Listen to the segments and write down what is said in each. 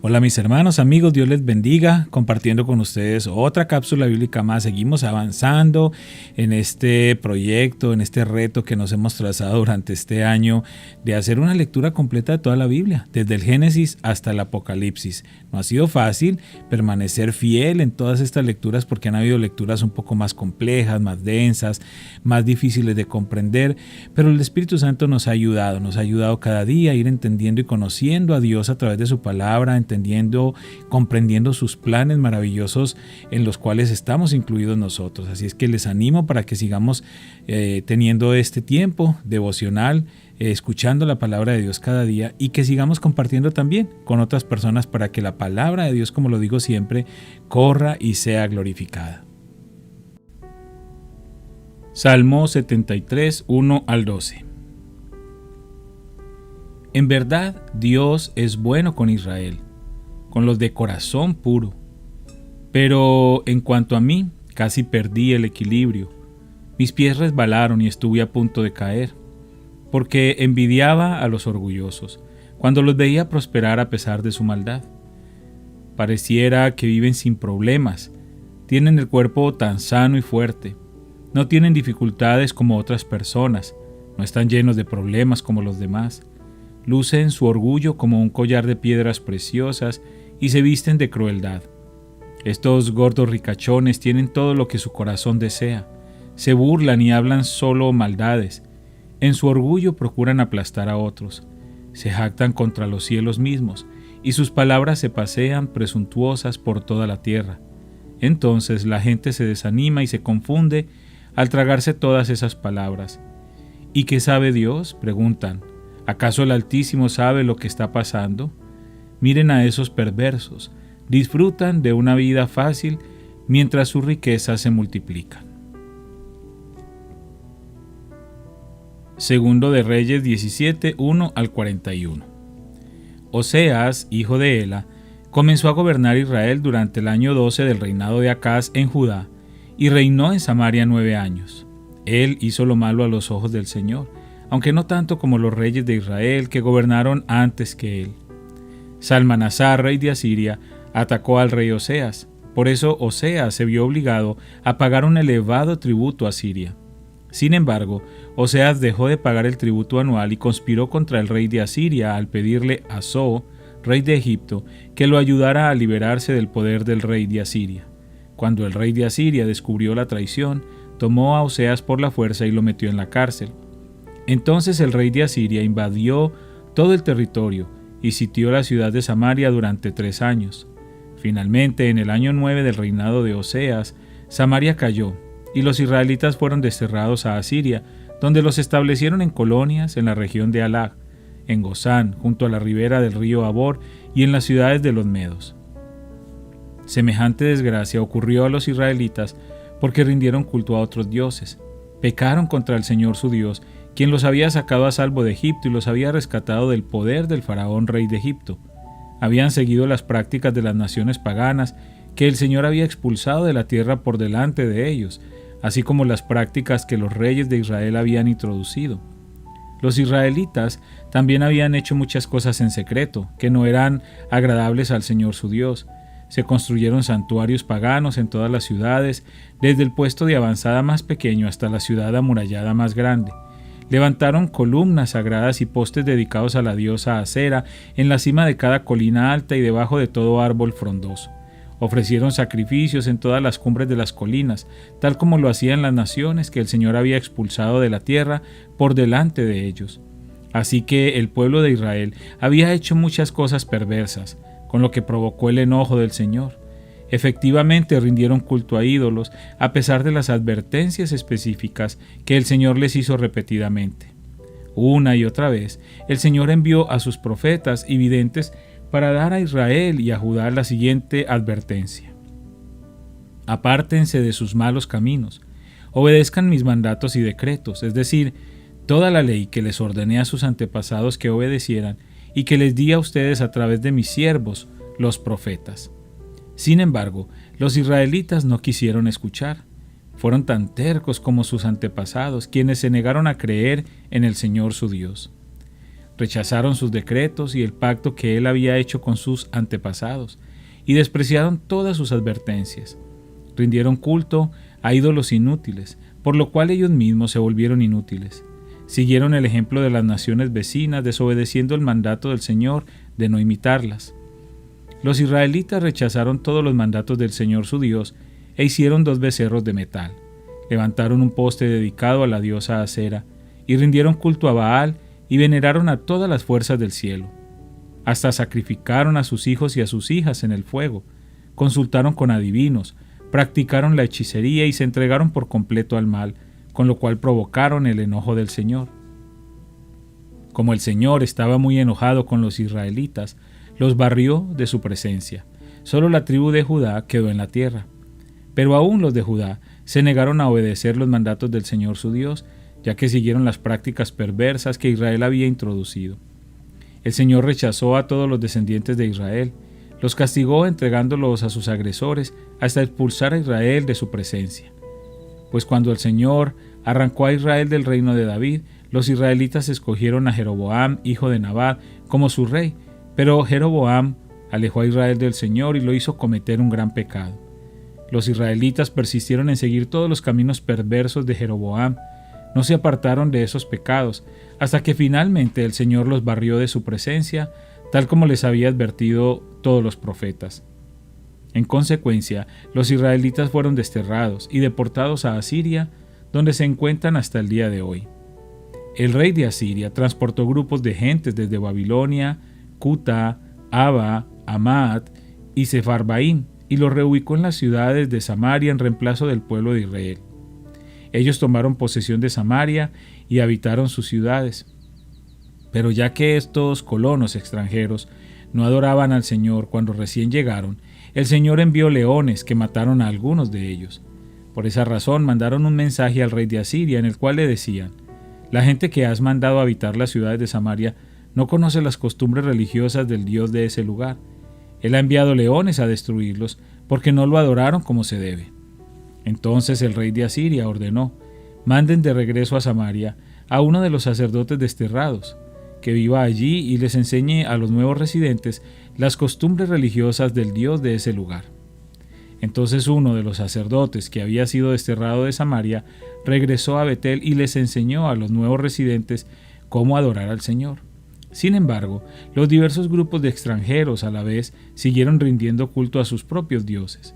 Hola mis hermanos, amigos, Dios les bendiga, compartiendo con ustedes otra cápsula bíblica más. Seguimos avanzando en este proyecto, en este reto que nos hemos trazado durante este año de hacer una lectura completa de toda la Biblia, desde el Génesis hasta el Apocalipsis. No ha sido fácil permanecer fiel en todas estas lecturas porque han habido lecturas un poco más complejas, más densas, más difíciles de comprender, pero el Espíritu Santo nos ha ayudado cada día a ir entendiendo y conociendo a Dios a través de su palabra, entendiendo, comprendiendo sus planes maravillosos en los cuales estamos incluidos nosotros. Así es que les animo para que sigamos teniendo este tiempo devocional, escuchando la palabra de Dios cada día y que sigamos compartiendo también con otras personas para que la palabra de Dios, como lo digo siempre, corra y sea glorificada. Salmo 73, 1 al 12. En verdad, Dios es bueno con Israel, con los de corazón puro. Pero en cuanto a mí, casi perdí el equilibrio. Mis pies resbalaron y estuve a punto de caer, porque envidiaba a los orgullosos, cuando los veía prosperar a pesar de su maldad. Pareciera que viven sin problemas, tienen el cuerpo tan sano y fuerte, no tienen dificultades como otras personas, no están llenos de problemas como los demás, lucen su orgullo como un collar de piedras preciosas y se visten de crueldad. Estos gordos ricachones tienen todo lo que su corazón desea, se burlan y hablan solo maldades. En su orgullo procuran aplastar a otros, se jactan contra los cielos mismos, y sus palabras se pasean presuntuosas por toda la tierra. Entonces la gente se desanima y se confunde al tragarse todas esas palabras. ¿Y qué sabe Dios?, preguntan. ¿Acaso el Altísimo sabe lo que está pasando? Miren a esos perversos, disfrutan de una vida fácil mientras sus riquezas se multiplican. Segundo de Reyes 17, 1 al 41. Oseas, hijo de Ela, comenzó a gobernar Israel durante el año 12 del reinado de Acaz en Judá, y reinó en Samaria 9 años. Él hizo lo malo a los ojos del Señor, aunque no tanto como los reyes de Israel que gobernaron antes que él. Salmanasar, rey de Asiria, atacó al rey Oseas. Por eso Oseas se vio obligado a pagar un elevado tributo a Siria. Sin embargo, Oseas dejó de pagar el tributo anual y conspiró contra el rey de Asiria al pedirle a So, rey de Egipto, que lo ayudara a liberarse del poder del rey de Asiria. Cuando el rey de Asiria descubrió la traición, tomó a Oseas por la fuerza y lo metió en la cárcel. Entonces el rey de Asiria invadió todo el territorio y sitió la ciudad de Samaria durante 3 años. Finalmente, en el año 9 del reinado de Oseas, Samaria cayó, y los israelitas fueron desterrados a Asiria, donde los establecieron en colonias en la región de Halag, en Gozán, junto a la ribera del río Abor y en las ciudades de los medos. Semejante desgracia ocurrió a los israelitas porque rindieron culto a otros dioses, pecaron contra el Señor su Dios, quien los había sacado a salvo de Egipto y los había rescatado del poder del faraón rey de Egipto. Habían seguido las prácticas de las naciones paganas que el Señor había expulsado de la tierra por delante de ellos, así como las prácticas que los reyes de Israel habían introducido. Los israelitas también habían hecho muchas cosas en secreto, que no eran agradables al Señor su Dios. Se construyeron santuarios paganos en todas las ciudades, desde el puesto de avanzada más pequeño hasta la ciudad amurallada más grande. Levantaron columnas sagradas y postes dedicados a la diosa Acera en la cima de cada colina alta y debajo de todo árbol frondoso. Ofrecieron sacrificios en todas las cumbres de las colinas, tal como lo hacían las naciones que el Señor había expulsado de la tierra por delante de ellos. Así que el pueblo de Israel había hecho muchas cosas perversas, con lo que provocó el enojo del Señor. Efectivamente rindieron culto a ídolos, a pesar de las advertencias específicas que el Señor les hizo repetidamente. Una y otra vez, el Señor envió a sus profetas y videntes para dar a Israel y a Judá la siguiente advertencia: apártense de sus malos caminos, obedezcan mis mandatos y decretos, es decir, toda la ley que les ordené a sus antepasados que obedecieran y que les di a ustedes a través de mis siervos, los profetas. Sin embargo, los israelitas no quisieron escuchar. Fueron tan tercos como sus antepasados, quienes se negaron a creer en el Señor su Dios. rechazaron sus decretos y el pacto que él había hecho con sus antepasados, y despreciaron todas sus advertencias. Rindieron culto a ídolos inútiles, por lo cual ellos mismos se volvieron inútiles. Siguieron el ejemplo de las naciones vecinas, desobedeciendo el mandato del Señor de no imitarlas. Los israelitas rechazaron todos los mandatos del Señor su Dios e hicieron 2 becerros de metal. Levantaron un poste dedicado a la diosa Acera y rindieron culto a Baal y veneraron a todas las fuerzas del cielo. Hasta sacrificaron a sus hijos y a sus hijas en el fuego, consultaron con adivinos, practicaron la hechicería y se entregaron por completo al mal, con lo cual provocaron el enojo del Señor. Como el Señor estaba muy enojado con los israelitas, los barrió de su presencia. Solo la tribu de Judá quedó en la tierra. Pero aún los de Judá se negaron a obedecer los mandatos del Señor su Dios, ya que siguieron las prácticas perversas que Israel había introducido. El Señor rechazó a todos los descendientes de Israel, los castigó entregándolos a sus agresores hasta expulsar a Israel de su presencia. Pues cuando el Señor arrancó a Israel del reino de David, los israelitas escogieron a Jeroboam, hijo de Nabat, como su rey, pero Jeroboam alejó a Israel del Señor y lo hizo cometer un gran pecado. Los israelitas persistieron en seguir todos los caminos perversos de Jeroboam, no se apartaron de esos pecados, hasta que finalmente el Señor los barrió de su presencia, tal como les había advertido todos los profetas. En consecuencia, los israelitas fueron desterrados y deportados a Asiria, donde se encuentran hasta el día de hoy. El rey de Asiria transportó grupos de gentes desde Babilonia, Cuta, Aba, Amat y Sefarbaim, y los reubicó en las ciudades de Samaria en reemplazo del pueblo de Israel. Ellos tomaron posesión de Samaria y habitaron sus ciudades. Pero ya que estos colonos extranjeros no adoraban al Señor cuando recién llegaron, el Señor envió leones que mataron a algunos de ellos. Por esa razón mandaron un mensaje al rey de Asiria en el cual le decían: la gente que has mandado a habitar las ciudades de Samaria no conoce las costumbres religiosas del Dios de ese lugar. Él ha enviado leones a destruirlos porque no lo adoraron como se debe. Entonces el rey de Asiria ordenó: manden de regreso a Samaria a uno de los sacerdotes desterrados, que viva allí y les enseñe a los nuevos residentes las costumbres religiosas del Dios de ese lugar. Entonces uno de los sacerdotes que había sido desterrado de Samaria regresó a Betel y les enseñó a los nuevos residentes cómo adorar al Señor. Sin embargo, los diversos grupos de extranjeros a la vez siguieron rindiendo culto a sus propios dioses.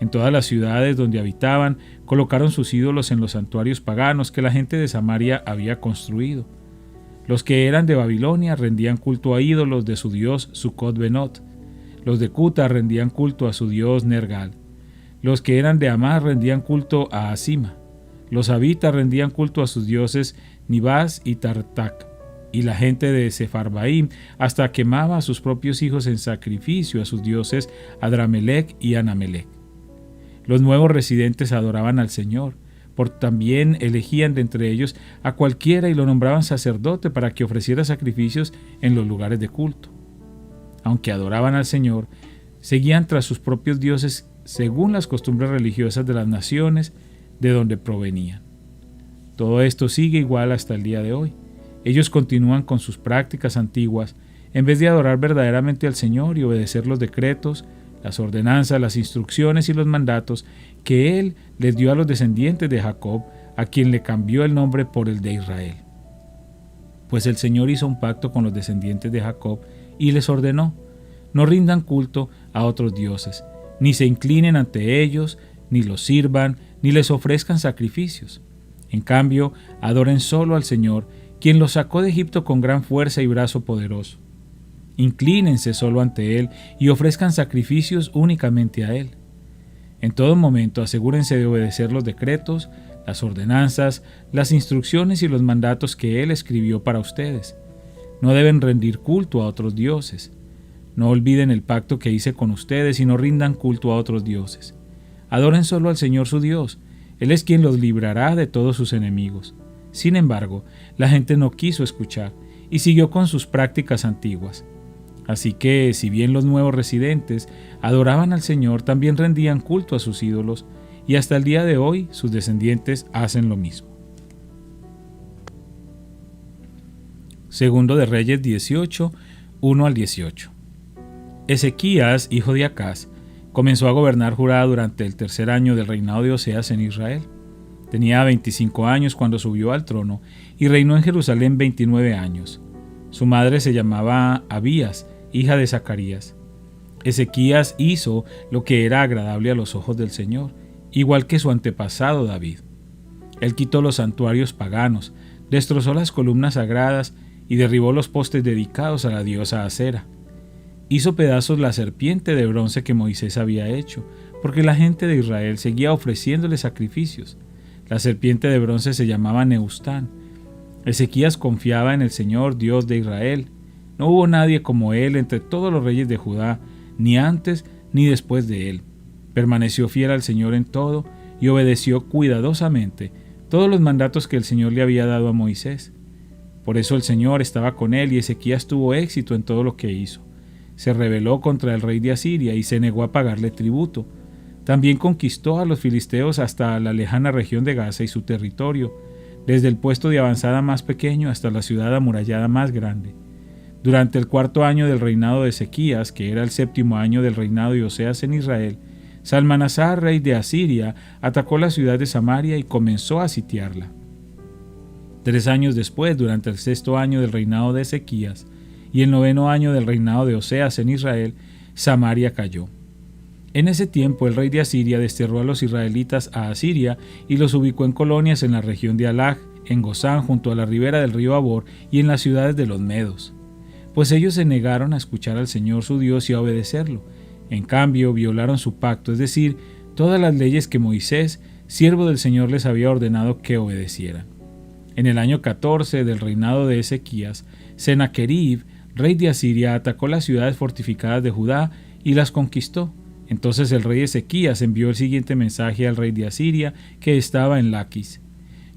En todas las ciudades donde habitaban, colocaron sus ídolos en los santuarios paganos que la gente de Samaria había construido. Los que eran de Babilonia rendían culto a ídolos de su dios Sucot-Benot. Los de Cuta rendían culto a su dios Nergal. Los que eran de Amad rendían culto a Asima. Los habitas rendían culto a sus dioses Nibás y Tartak. Y la gente de Sefarbaim hasta quemaba a sus propios hijos en sacrificio a sus dioses Adramelech y Anamelech. Los nuevos residentes adoraban al Señor, también elegían de entre ellos a cualquiera y lo nombraban sacerdote para que ofreciera sacrificios en los lugares de culto. Aunque adoraban al Señor, seguían tras sus propios dioses según las costumbres religiosas de las naciones de donde provenían. Todo esto sigue igual hasta el día de hoy. Ellos continúan con sus prácticas antiguas en vez de adorar verdaderamente al Señor y obedecer los decretos, las ordenanzas, las instrucciones y los mandatos que Él les dio a los descendientes de Jacob, a quien le cambió el nombre por el de Israel. Pues el Señor hizo un pacto con los descendientes de Jacob y les ordenó: no rindan culto a otros dioses, ni se inclinen ante ellos, ni los sirvan, ni les ofrezcan sacrificios. En cambio, adoren solo al Señor, quien los sacó de Egipto con gran fuerza y brazo poderoso. Inclínense solo ante Él y ofrezcan sacrificios únicamente a Él. En todo momento asegúrense de obedecer los decretos, las ordenanzas, las instrucciones y los mandatos que Él escribió para ustedes. No deben rendir culto a otros dioses. No olviden el pacto que hice con ustedes y no rindan culto a otros dioses. Adoren solo al Señor su Dios. Él es quien los librará de todos sus enemigos. Sin embargo, la gente no quiso escuchar y siguió con sus prácticas antiguas. Así que, si bien los nuevos residentes adoraban al Señor, también rendían culto a sus ídolos, y hasta el día de hoy sus descendientes hacen lo mismo. Segundo de Reyes 18, 1 al 18. Ezequías, hijo de Acaz, comenzó a gobernar Judá durante el tercer año del reinado de Oseas en Israel. Tenía 25 años cuando subió al trono y reinó en Jerusalén 29 años. Su madre se llamaba Abías, hija de Zacarías. Ezequías hizo lo que era agradable a los ojos del Señor, igual que su antepasado David. Él quitó los santuarios paganos, destrozó las columnas sagradas y derribó los postes dedicados a la diosa Acera. Hizo pedazos la serpiente de bronce que Moisés había hecho, porque la gente de Israel seguía ofreciéndole sacrificios. La serpiente de bronce se llamaba Neustán. Ezequías confiaba en el Señor, Dios de Israel. No hubo nadie como él entre todos los reyes de Judá, ni antes ni después de él. Permaneció fiel al Señor en todo y obedeció cuidadosamente todos los mandatos que el Señor le había dado a Moisés. Por eso el Señor estaba con él y Ezequías tuvo éxito en todo lo que hizo. Se rebeló contra el rey de Asiria y se negó a pagarle tributo. También conquistó a los filisteos hasta la lejana región de Gaza y su territorio, desde el puesto de avanzada más pequeño hasta la ciudad amurallada más grande. Durante el cuarto año del reinado de Ezequías, que era el séptimo año del reinado de Oseas en Israel, Salmanasar, rey de Asiria, atacó la ciudad de Samaria y comenzó a sitiarla. 3 años después, durante el sexto año del reinado de Ezequías y el noveno año del reinado de Oseas en Israel, Samaria cayó. En ese tiempo el rey de Asiria desterró a los israelitas a Asiria y los ubicó en colonias en la región de Halag, en Gozán, junto a la ribera del río Abor y en las ciudades de los medos. Pues ellos se negaron a escuchar al Señor su Dios y a obedecerlo. En cambio, violaron su pacto, es decir, todas las leyes que Moisés, siervo del Señor, les había ordenado que obedecieran. En el año 14 del reinado de Ezequías, Sennacherib, rey de Asiria, atacó las ciudades fortificadas de Judá y las conquistó. Entonces el rey Ezequías envió el siguiente mensaje al rey de Asiria, que estaba en Laquis: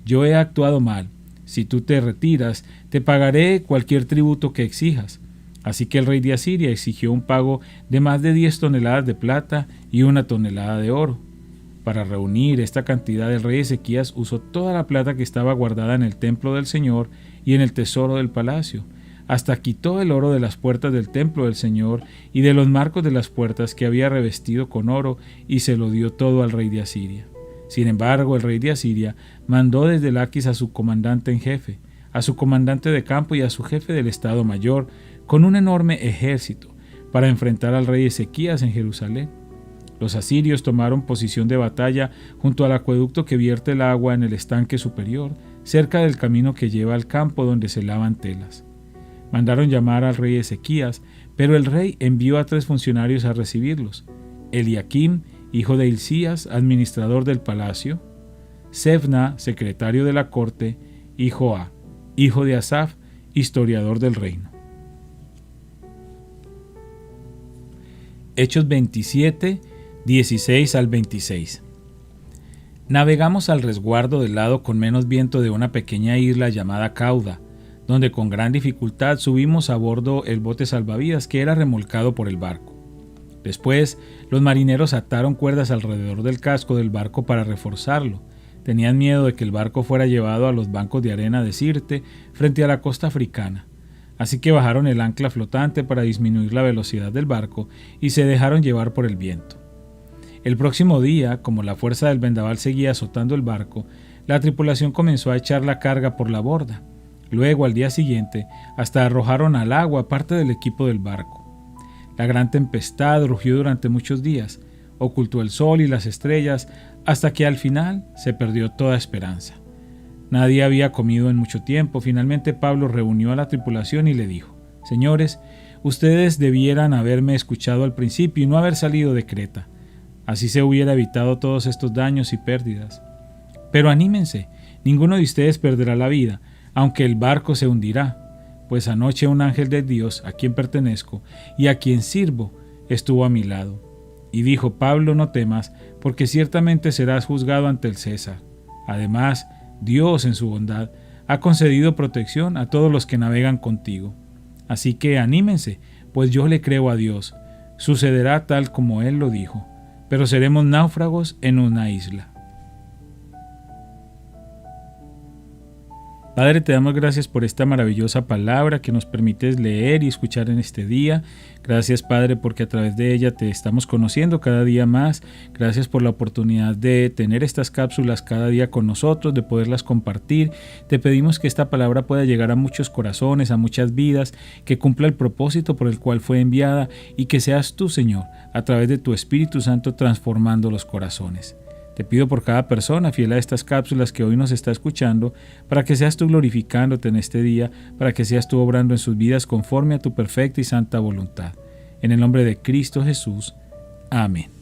«Yo he actuado mal. Si tú te retiras, te pagaré cualquier tributo que exijas». Así que el rey de Asiria exigió un pago de más de 10 toneladas de plata y 1 tonelada de oro. Para reunir esta cantidad, el rey Ezequías usó toda la plata que estaba guardada en el templo del Señor y en el tesoro del palacio. Hasta quitó el oro de las puertas del templo del Señor y de los marcos de las puertas que había revestido con oro, y se lo dio todo al rey de Asiria. Sin embargo, el rey de Asiria mandó desde Laquis a su comandante en jefe, a su comandante de campo y a su jefe del estado mayor, con un enorme ejército, para enfrentar al rey Ezequías en Jerusalén. Los asirios tomaron posición de batalla junto al acueducto que vierte el agua en el estanque superior, cerca del camino que lleva al campo donde se lavan telas. Mandaron llamar al rey Ezequías, pero el rey envió a 3 funcionarios a recibirlos: Eliakim, hijo de Hilcías, administrador del palacio; Sebna, secretario de la corte; y Joá, hijo de Asaf, historiador del reino. Hechos 27, 16 al 26. Navegamos al resguardo del lado con menos viento de una pequeña isla llamada Cauda, donde con gran dificultad subimos a bordo el bote salvavidas que era remolcado por el barco. Después, los marineros ataron cuerdas alrededor del casco del barco para reforzarlo. Tenían miedo de que el barco fuera llevado a los bancos de arena de Sirte, frente a la costa africana. Así que bajaron el ancla flotante para disminuir la velocidad del barco y se dejaron llevar por el viento. El próximo día, como la fuerza del vendaval seguía azotando el barco, la tripulación comenzó a echar la carga por la borda. Luego, al día siguiente, hasta arrojaron al agua parte del equipo del barco. La gran tempestad rugió durante muchos días, ocultó el sol y las estrellas, hasta que al final se perdió toda esperanza. Nadie había comido en mucho tiempo. Finalmente Pablo reunió a la tripulación y le dijo: «Señores, ustedes debieran haberme escuchado al principio y no haber salido de Creta. Así se hubiera evitado todos estos daños y pérdidas. Pero anímense, ninguno de ustedes perderá la vida, aunque el barco se hundirá, pues anoche un ángel de Dios, a quien pertenezco y a quien sirvo, estuvo a mi lado. Y dijo: Pablo, no temas, porque ciertamente serás juzgado ante el César. Además, Dios, en su bondad, ha concedido protección a todos los que navegan contigo. Así que anímense, pues yo le creo a Dios. Sucederá tal como Él lo dijo, pero seremos náufragos en una isla». Padre, te damos gracias por esta maravillosa palabra que nos permites leer y escuchar en este día. Gracias, Padre, porque a través de ella te estamos conociendo cada día más. Gracias por la oportunidad de tener estas cápsulas cada día con nosotros, de poderlas compartir. Te pedimos que esta palabra pueda llegar a muchos corazones, a muchas vidas, que cumpla el propósito por el cual fue enviada y que seas tú, Señor, a través de tu Espíritu Santo transformando los corazones. Te pido por cada persona fiel a estas cápsulas que hoy nos está escuchando, para que seas tú glorificándote en este día, para que seas tú obrando en sus vidas conforme a tu perfecta y santa voluntad. En el nombre de Cristo Jesús. Amén.